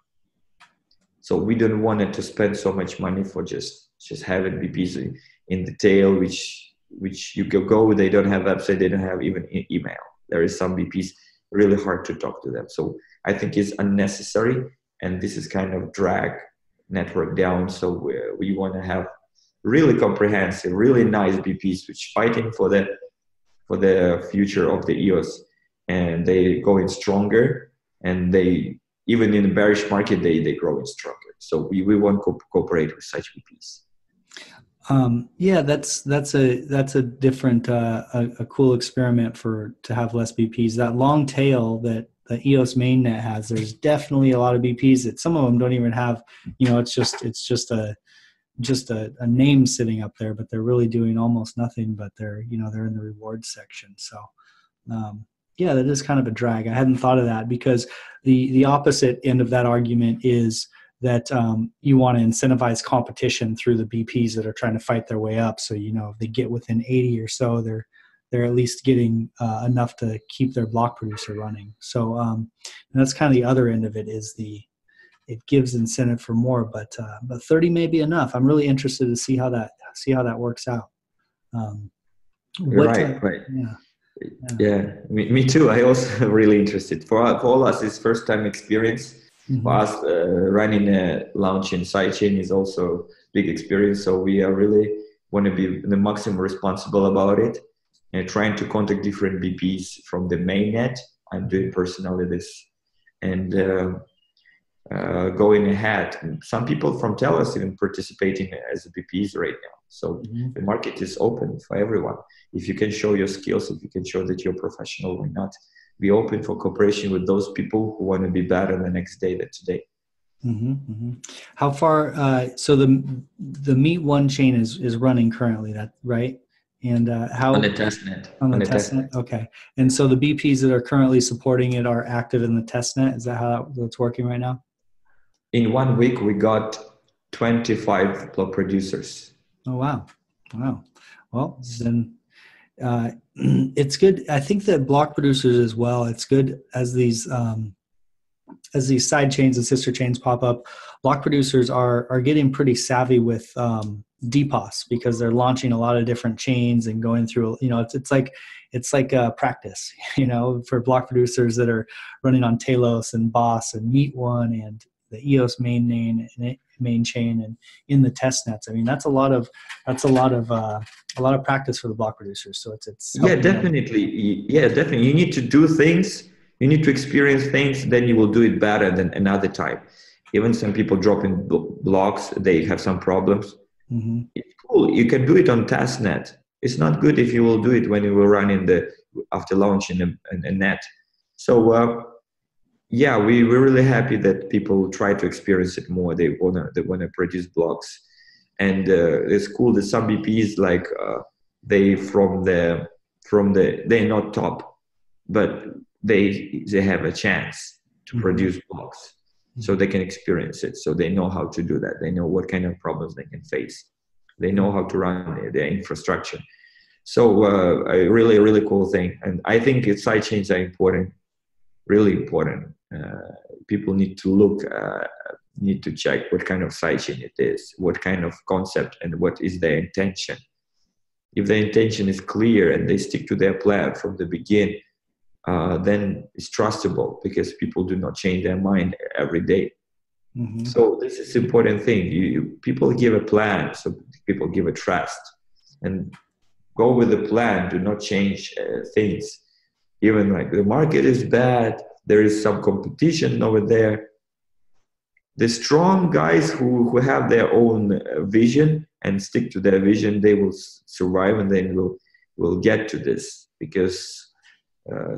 So we don't want it to spend so much money for just having BPs in the tail, which you go, they don't have website, they don't have even email. There is some BPs really hard to talk to them. So I think it's unnecessary, and this is kind of drag network down. So we want to have really comprehensive, really nice BPs which fighting for the future of the EOS, and they going stronger, and they even in the bearish market they growing stronger. So we want to cooperate with such BPs. Yeah, that's a different a cool experiment to have less BPs. That long tail that the EOS mainnet has, there's definitely a lot of BPs that some of them don't even have. It's just a name sitting up there, but they're really doing almost nothing. But they're in the rewards section. So yeah, that is kind of a drag. I hadn't thought of that, because the opposite end of that argument is that you want to incentivize competition through the BPs that are trying to fight their way up. So, if they get within 80 or so, they're at least getting enough to keep their block producer running. So and that's kind of the other end of it, is it gives incentive for more, but 30 may be enough. I'm really interested to see how that works out. Right. Yeah. Me too. I also really interested. For all us, it's first time experience. Mm-hmm. For us, running a launch in Sidechain is also big experience. So we are really want to be the maximum responsible about it, and trying to contact different BPs from the mainnet. I'm doing personally this, and going ahead. Some people from Telos even participating as BPs right now. So the market is open for everyone. If you can show your skills, if you can show that you're professional, why not be open for cooperation with those people who want to be better the next day than today. Mm-hmm, mm-hmm. How far? So the Meet.One chain is running currently, that right? And how on the testnet? On the testnet. Okay. And so the BPs that are currently supporting it are active in the testnet. Is that how that's working right now? In 1 week, we got 25 block producers. Oh wow! Well, then it's good. I think that block producers as well. It's good as these side chains and sister chains pop up. Block producers are getting pretty savvy with DPoS, because they're launching a lot of different chains and going through. It's like a practice. For block producers that are running on Telos and Boss and Meet.One and the EOS main chain and in the test nets. I mean, that's a lot of practice for the block producers. So it's definitely. You need to do things. You need to experience things. Then you will do it better than another time. Even some people dropping blocks, they have some problems. Mm-hmm. It's cool. You can do it on testnet. It's not good if you will do it when you will run after launching a net. So. We're really happy that people try to experience it more. They wanna produce blocks, and it's cool that some BPs they're not top, but they have a chance to produce blocks, so they can experience it. So they know how to do that. They know what kind of problems they can face. They know how to run their infrastructure. So a really, really cool thing, and I think sidechains are important. Really important. People need to check what kind of sidechain it is, what kind of concept, and what is their intention. If the intention is clear and they stick to their plan from the beginning, then it's trustable, because people do not change their mind every day. Mm-hmm. So this is an important thing. People give a plan, so people give a trust, and go with the plan. Do not change things. Even like the market is bad, there is some competition over there. The strong guys who have their own vision and stick to their vision, they will survive, and then will get to this, because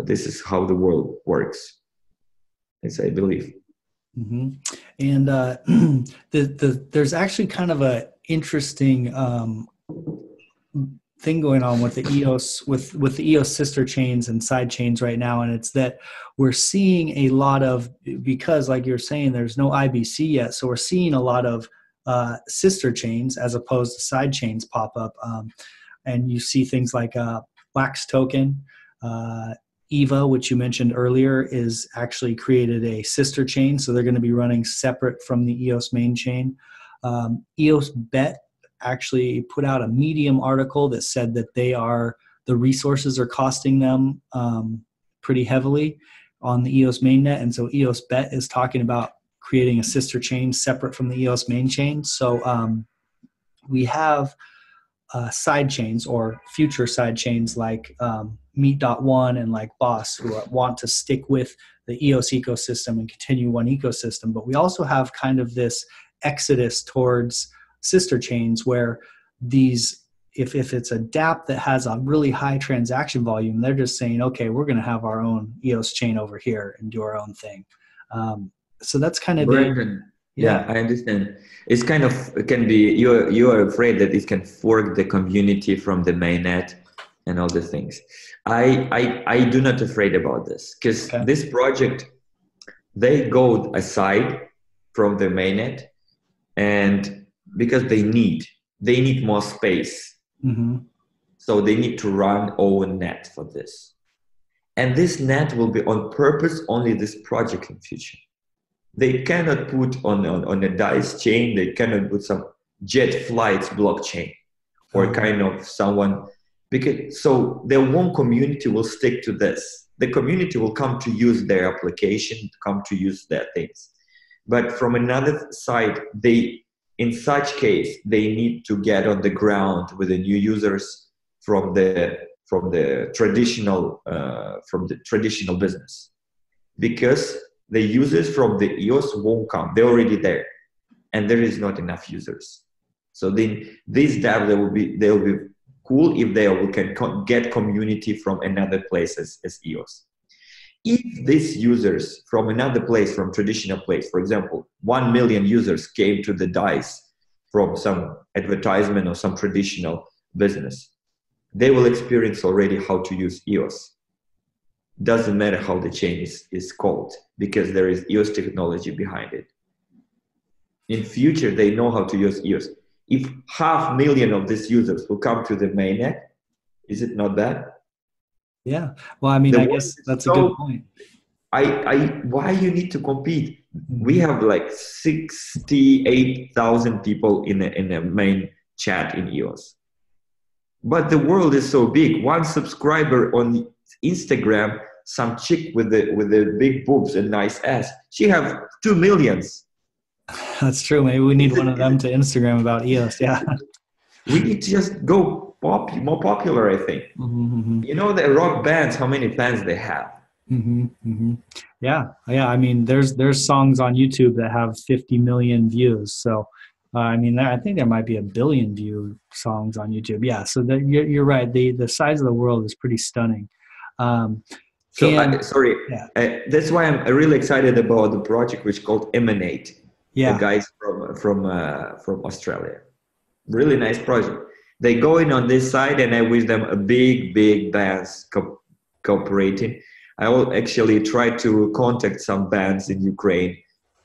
this is how the world works, as I believe. Mm-hmm. And there's actually kind of a interesting thing going on with the EOS with the EOS sister chains and side chains right now, and it's that we're seeing a lot of, because like you're saying, there's no IBC yet, so we're seeing a lot of sister chains as opposed to side chains pop up. and you see things like Wax token. EVA, which you mentioned earlier, is actually created a sister chain, so they're going to be running separate from the EOS main chain. EOS Bet actually put out a Medium article that said that the resources are costing them pretty heavily on the EOS mainnet, and so EOS Bet is talking about creating a sister chain separate from the EOS main chain. So we have side chains or future side chains like Meet.One and like Boss, who want to stick with the EOS ecosystem and continue one ecosystem. But we also have kind of this exodus towards sister chains where these, if it's a dApp that has a really high transaction volume, they're just saying, okay, we're going to have our own EOS chain over here and do our own thing. So that's kind of Yeah, I understand. It's kind of, it can be, you are afraid that it can fork the community from the mainnet and all the things. I do not afraid about this, because this project, they go aside from the mainnet, and because they need more space. Mm-hmm. So they need to run own net for this. And this net will be on purpose only this project in future. They cannot put on a DICE chain, they cannot put some jet flights blockchain or kind of someone, because so their one community will stick to this. The community will come to use their application, come to use their things. But from another side, in such case, they need to get on the ground with the new users from the traditional business, because the users from the EOS won't come. They're already there, and there is not enough users. So then these devs, they'll be cool if they can get community from another place as EOS. If these users from another place, from traditional place, for example, 1 million users came to the DICE from some advertisement or some traditional business, they will experience already how to use EOS. Doesn't matter how the chain is called, because there is EOS technology behind it. In future, they know how to use EOS. If 500,000 of these users will come to the mainnet, is it not bad? Yeah. Well, I mean, I guess that's a good point. Why you need to compete? We have like 68,000 people in a main chat in EOS. But the world is so big. One subscriber on Instagram, some chick with the big boobs and nice ass, she have 2 million. That's true. Maybe we need one of them to Instagram about EOS. Yeah. We need to just go more popular, I think. Mm-hmm. You know, the rock bands, how many fans they have. Mm-hmm. Mm-hmm. Yeah. I mean, there's songs on YouTube that have 50 million views. So, I mean, I think there might be 1 billion view songs on YouTube. Yeah. So you're right. The size of the world is pretty stunning. That's why I'm really excited about the project, which is called Emanate. Yeah. The guys from Australia. Really nice project. They go in on this side, and I wish them a big bands cooperating. I will actually try to contact some bands in Ukraine.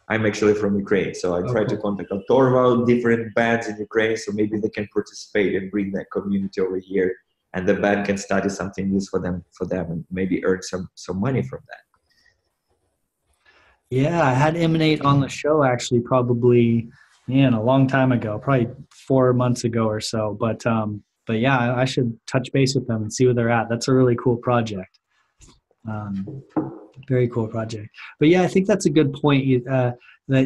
I'm actually from Ukraine, so I try to contact Torval, different bands in Ukraine, so maybe they can participate and bring that community over here, and the band can study something new for them, and maybe earn some money from that. Yeah, I had Emanate on the show actually probably a long time ago, probably 4 months ago or so. But yeah, I should touch base with them and see where they're at. That's a really cool project. Very cool project. But yeah, I think that's a good point, that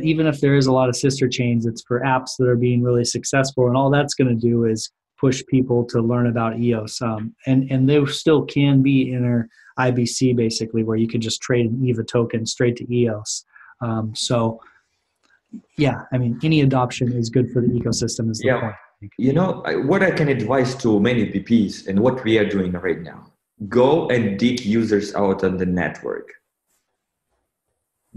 even if there is a lot of sister chains, it's for apps that are being really successful, and all that's going to do is push people to learn about EOS. And there still can be inner IBC, basically, where you can just trade an EVA token straight to EOS. So yeah, I mean, any adoption is good for the ecosystem is the point. You know, what I can advise to many BPs and what we are doing right now, go and dig users out on the network.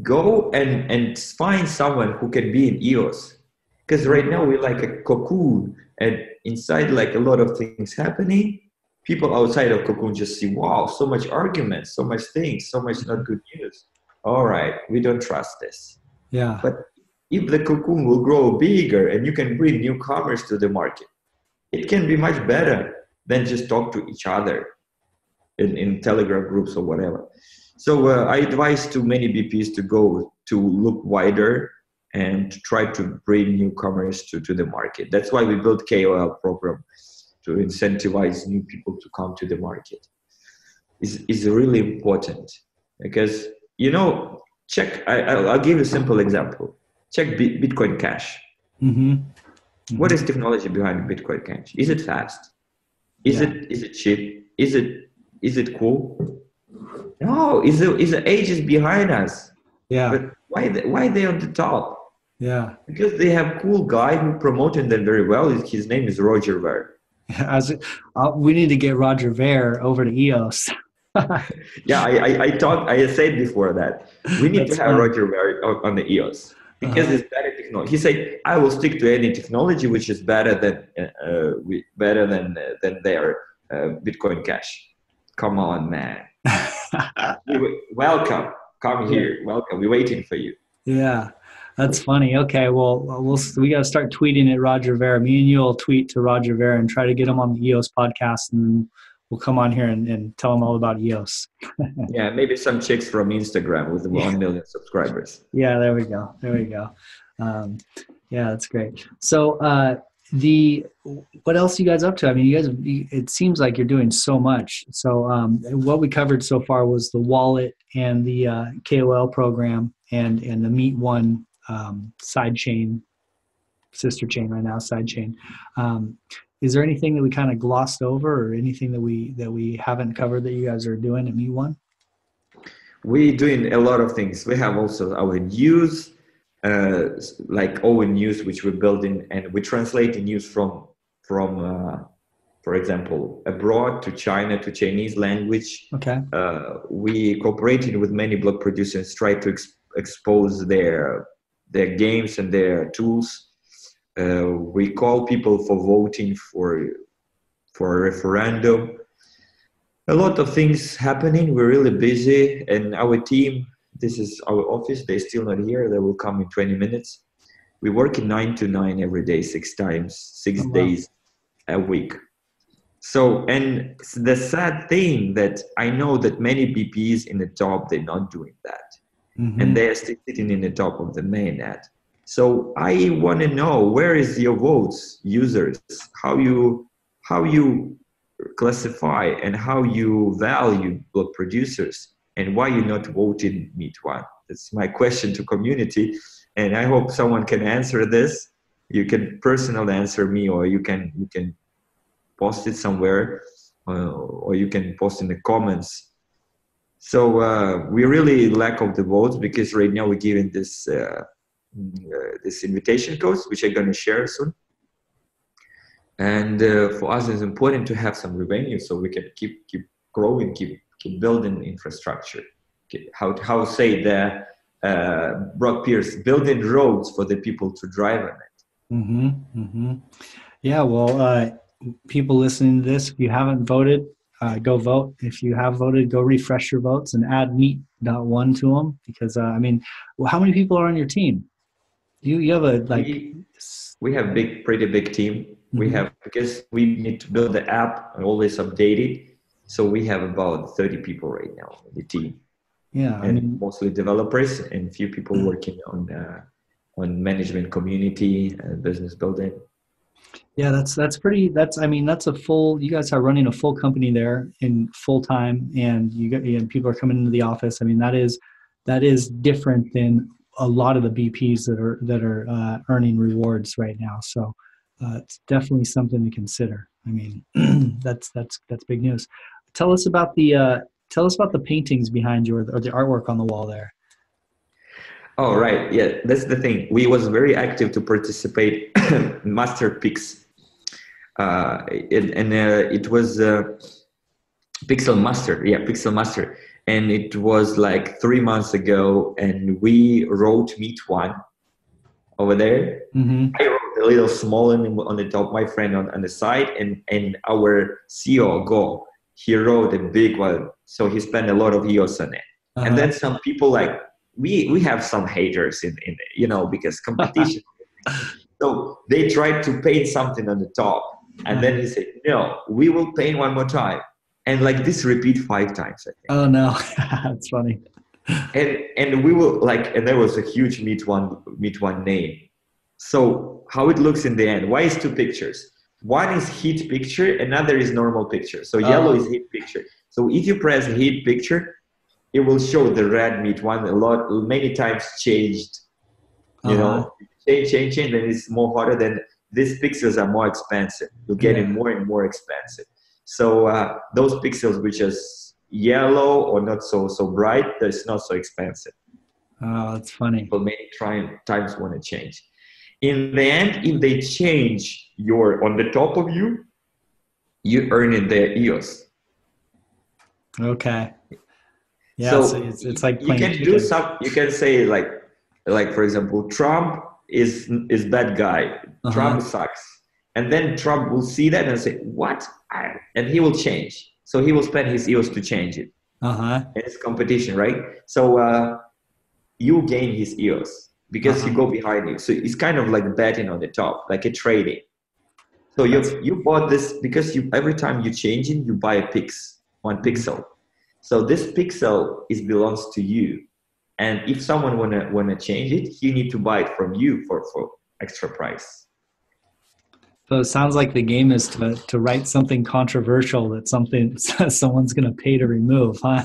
Go and find someone who can be in EOS. Because right now we're like a cocoon, and inside like a lot of things happening. People outside of cocoon just see, wow, so much arguments, so much things, so much not good news. All right, we don't trust this. Yeah. But if the cocoon will grow bigger and you can bring newcomers to the market, it can be much better. than just talk to each other in Telegram groups or whatever. So I advise to many BPs to look wider and to try to bring newcomers to the market. That's why we built KOL program to incentivize new people to come to the market. Is really important because, I'll give you a simple example. Check Bitcoin Cash. Mm-hmm. Mm-hmm. What is technology behind Bitcoin Cash? Is it fast? Is it cheap? Is it cool? No, is the ages behind us. Yeah. But why they on the top? Yeah. Because they have cool guy who promoted them very well. His name is Roger Ver. We need to get Roger Ver over to EOS. Yeah, I said before that we need to have Roger Ver on the EOS because it's better technology. He said, "I will stick to any technology which is better than their Bitcoin Cash." Come on, man. Welcome. Come here. Welcome. We're waiting for you. Yeah, that's funny. Okay, well, we got to start tweeting at Roger Ver. Me and you will tweet to Roger Ver and try to get him on the EOS podcast, and we'll come on here and tell him all about EOS. Yeah, maybe some chicks from Instagram with 1 million subscribers. Yeah, there we go. Yeah, that's great. So what else are you guys up to? I mean, it seems like you're doing so much. So what we covered so far was the wallet and the KOL program and the Meet.One sidechain, sister chain right now, sidechain. Is there anything that we kind of glossed over or anything that we haven't covered that you guys are doing at Meet.One? We're doing a lot of things. We have also our news, like our news, which we're building, and we translate the news from for example, abroad to China to Chinese language. Okay. We cooperating with many block producers, try to expose their games and their tools. We call people for voting for a referendum. A lot of things happening. We're really busy, and our team, this is our office. They're still not here. They will come in 20 minutes. We work in 9 to 9 every day, 6 days a week. So, and the sad thing that I know that many BPs in the top, they're not doing that. Mm-hmm. And they're still sitting in the top of the mainnet. So I want to know, where is your votes, users? How you classify and how you value block producers, and why you not voting Meet.One? That's my question to community, and I hope someone can answer this. You can personally answer me, or you can post it somewhere, or you can post in the comments. So we really lack of the votes, because right now we're giving this invitation codes, which I'm going to share soon. And for us, it's important to have some revenue so we can keep growing, keep building infrastructure. How say the Brock Pierce, building roads for the people to drive on it. Mm-hmm, mm-hmm. Yeah, well, people listening to this, if you haven't voted, go vote. If you have voted, go refresh your votes and add Meet.One to them, because how many people are on your team? You have we have pretty big team. Mm-hmm. We have, because we need to build the app and always update it. So we have about 30 people right now in the team. Yeah, and mostly developers and few people working on management, community, and business building. Yeah, that's a full. You guys are running a full company there in full time, and people are coming into the office. I mean, that is different than a lot of the BPs that are earning rewards right now. So it's definitely something to consider. I mean, that's big news. Tell us about the paintings behind you, or the artwork on the wall there. Oh, right. Yeah, that's the thing. We was very active to participate in Master Pix. It was Pixel Master. Yeah, Pixel Master. And it was like 3 months ago, and we wrote Meet.One over there. Mm-hmm. I wrote a little small on the top, my friend on the side, and our CEO, Go, he wrote a big one. So he spent a lot of EOS on it. Uh-huh. And then some people we have some haters in because competition. So they tried to paint something on the top. And then he said, no, we will pay one more time. And like this repeat 5 times, I think. Oh no, that's funny. And we will like, and there was a huge Meet.One name. So how it looks in the end, why is 2 pictures? One is heat picture, another is normal picture. So yellow is heat picture. So if you press heat picture, it will show the red Meet.One many times changed. You know, change, and it's more harder than these pixels are more expensive. You're getting more and more expensive. So those pixels which are yellow or not so bright, that's not so expensive. Oh, that's funny. People many times want to change. In the end, if they change on the top of you earn in the EOS. Okay. Yeah, so it's like you can do some. You can say like for example, Trump is bad guy. Trump sucks, and then Trump will see that and say what, and he will change. So he will spend his EOS to change it. And it's competition, right? So you gain his EOS because you go behind him. So it's kind of like betting on the top, like a trading. So you bought this because every time you change it, you buy one pixel. So this pixel belongs to you. And if someone wanna change it, you need to buy it from you for extra price. So it sounds like the game is to write something controversial that someone's going to pay to remove, huh?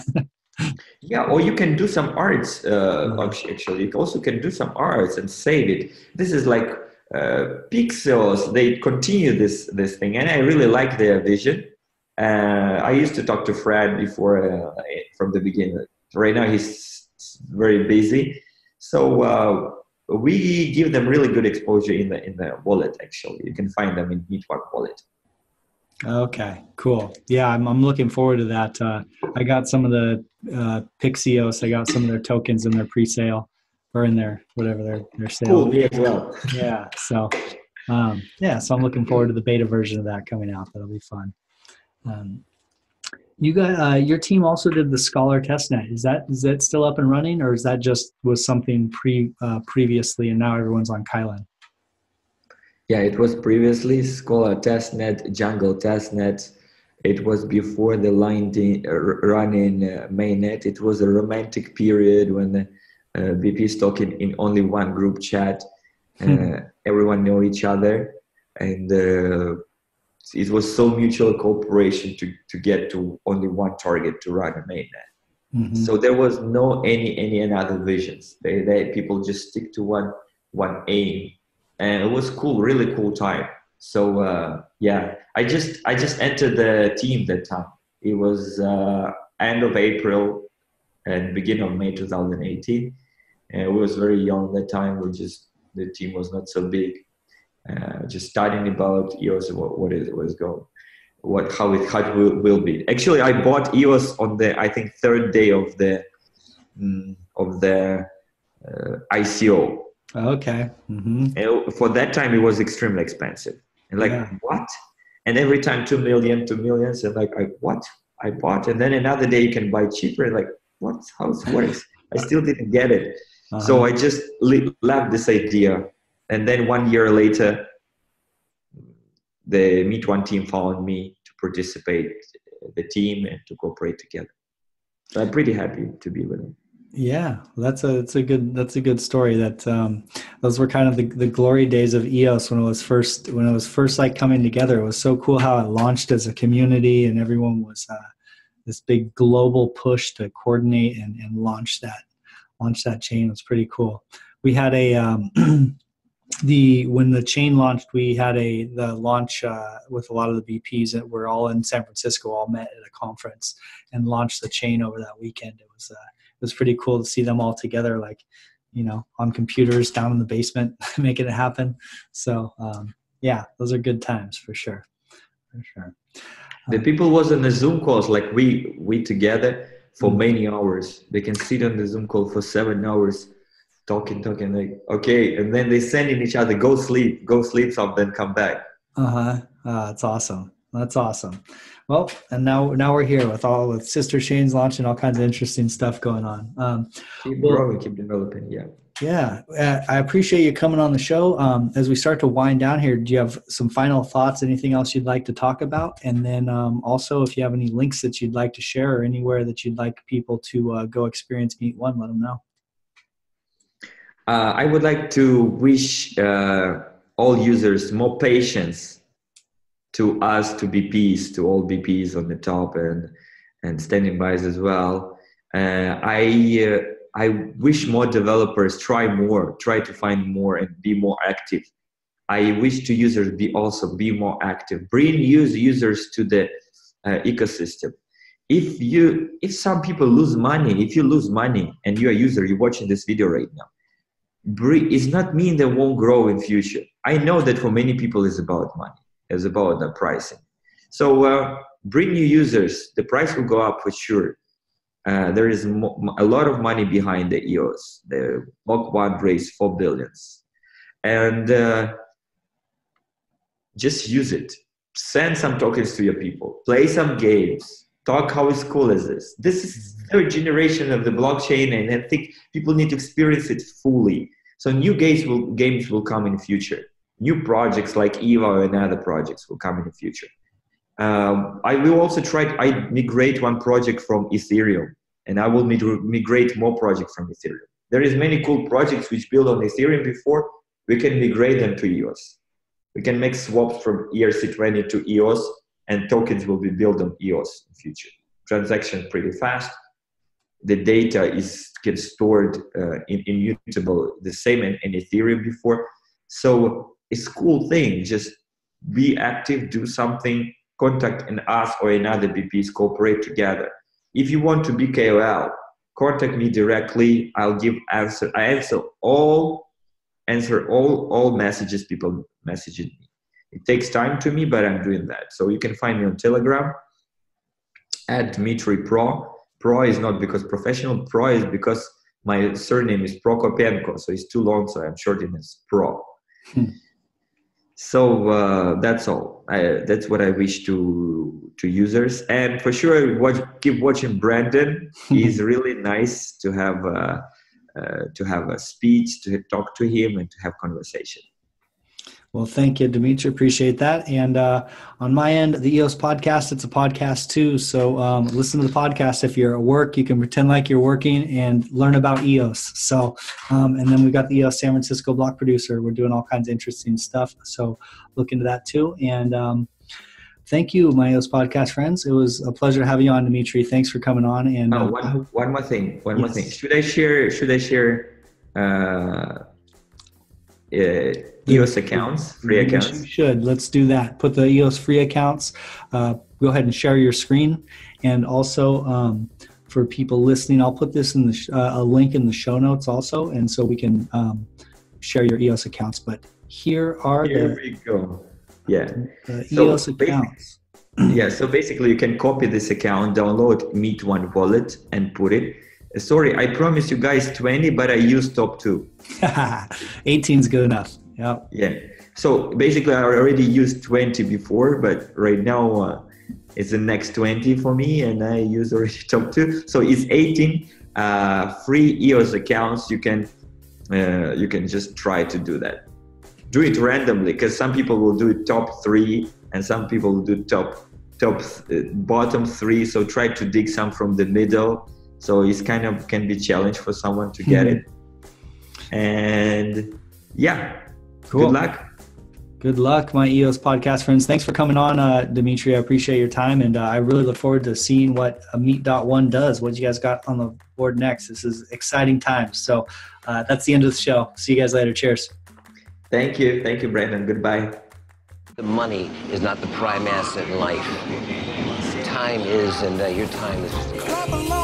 Yeah, or you can do some arts. Actually, you also can do some arts and save it. This is like pixels. They continue this thing, and I really like their vision. I used to talk to Fred before from the beginning. Right now he's very busy, so we give them really good exposure in the wallet. Actually, you can find them in Meet.One Wallet. Okay, cool. Yeah, I'm looking forward to that. I got some of the Pixios. I got some of their tokens in their pre-sale or in their whatever their sale. Cool, me as well. Yeah. So so I'm looking forward to the beta version of that coming out. That'll be fun. You got your team also did the Scholar Testnet. Is that still up and running, or is that just was something previously and now everyone's on Kylan? Yeah, it was previously Scholar Testnet, Jungle Testnet. It was before the running mainnet. It was a romantic period when the BP is talking in only one group chat. Everyone know each other, and it was so mutual cooperation to get to only one target to run a mainnet. So there was no any other visions. They people just stick to one aim, and it was cool, really cool time. So I just entered the team that time. It was end of April and beginning of May 2018. And we was very young that time. The team was not so big. Just studying about EOS, what it was going, how it will be. Actually, I bought EOS on the I think 3rd day of the ICO. Okay. And for that time, it was extremely expensive. And what? And every time 2 million, and like what? I bought, and then another day you can buy cheaper. And like what? How it works? I still didn't get it. So I just left this idea. And then 1 year later, the Meet.One team found me to participate the team and to cooperate together. So I'm pretty happy to be with them. Yeah, that's a good story. That those were kind of the glory days of EOS when it was first like coming together. It was so cool how it launched as a community, and everyone was this big global push to coordinate and launch that chain. It was pretty cool. We had when the chain launched, we had the launch with a lot of the BPs that were all in San Francisco, all met at a conference and launched the chain over that weekend. It was pretty cool to see them all together, like, on computers down in the basement, making it happen. So those are good times for sure. The people was on the Zoom calls, like we together for many hours. They can sit on the Zoom call for 7 hours. Talking, like, okay, and then they send in each other, go sleep, then come back. That's awesome. Well, and now we're here with sister chains launching all kinds of interesting stuff going on. Keep growing, keep developing. Yeah. Yeah, I appreciate you coming on the show. As we start to wind down here, do you have some final thoughts, anything else you'd like to talk about? And then also, if you have any links that you'd like to share or anywhere that you'd like people to go experience Meet.One, let them know. I would like to wish all users more patience to us, to BPs, to all BPs on the top and standing by as well. I wish more developers try to find more and be more active. I wish to users be more active. Bring users to the ecosystem. If some people lose money, if you lose money and you're a user, you're watching this video right now, it's not mean they won't grow in future. I know that for many people it's about money, it's about the pricing. So bring new users, the price will go up for sure. There is a lot of money behind the EOS. The Meet.One raised $4 billion. And just use it. Send some tokens to your people. Play some games. Talk how it's cool is this. This is the third generation of the blockchain, and I think people need to experience it fully. So new games will come in the future. New projects like EVA and other projects will come in the future. I will also migrate one project from Ethereum, and I will migrate more projects from Ethereum. There is many cool projects which build on Ethereum before. We can migrate them to EOS. We can make swaps from ERC20 to EOS, and tokens will be built on EOS in future. Transaction pretty fast. The data gets stored immutable, the same in Ethereum before. So it's a cool thing. Just be active, do something. Contact us or another BPs, cooperate together. If you want to be KOL, contact me directly. I'll give answer. I answer all messages people messaging me. It takes time to me, but I'm doing that. So you can find me on Telegram at Dmitri Pro. Pro is not because professional. Pro is because my surname is Prokopenko, so it's too long, so I'm shortening it Pro. So that's all. That's what I wish to users, and for sure, keep watching Brandon. He's really nice to have a speech, to talk to him, and to have conversation. Well, thank you, Dmitri. Appreciate that. And on my end, the EOS Podcast, it's a podcast too. So listen to the podcast. If you're at work, you can pretend like you're working and learn about EOS. So, and then we got the EOS San Francisco block producer. We're doing all kinds of interesting stuff. So look into that too. And thank you, my EOS Podcast friends. It was a pleasure having you on, Dmitri. Thanks for coming on. And one more thing. One more thing. Should I share? EOS accounts, free accounts? You should. Let's do that. Put the EOS free accounts. Go ahead and share your screen. And also for people listening, I'll put this in a link in the show notes also. And so we can share your EOS accounts. But here we go. Yeah. The EOS accounts. So basically you can copy this account, download Meet.One Wallet and put it. Sorry, I promised you guys 20, but I used top 2. 18 is good enough. Yep. Yeah. So basically, I already used 20 before, but right now it's the next 20 for me, and I use already top 2. So it's 18 free EOS accounts. You can just try to do that. Do it randomly, because some people will do it top 3, and some people will do bottom 3. So try to dig some from the middle. So it's kind of can be challenge for someone to get it. And yeah, cool. Good luck. Good luck, my EOS Podcast friends. Thanks for coming on, Dmitri. I appreciate your time. And I really look forward to seeing what Meet.One does, what you guys got on the board next. This is exciting times. So that's the end of the show. See you guys later. Cheers. Thank you. Thank you, Brandon. Goodbye. The money is not the prime asset in life. Time is, and your time is.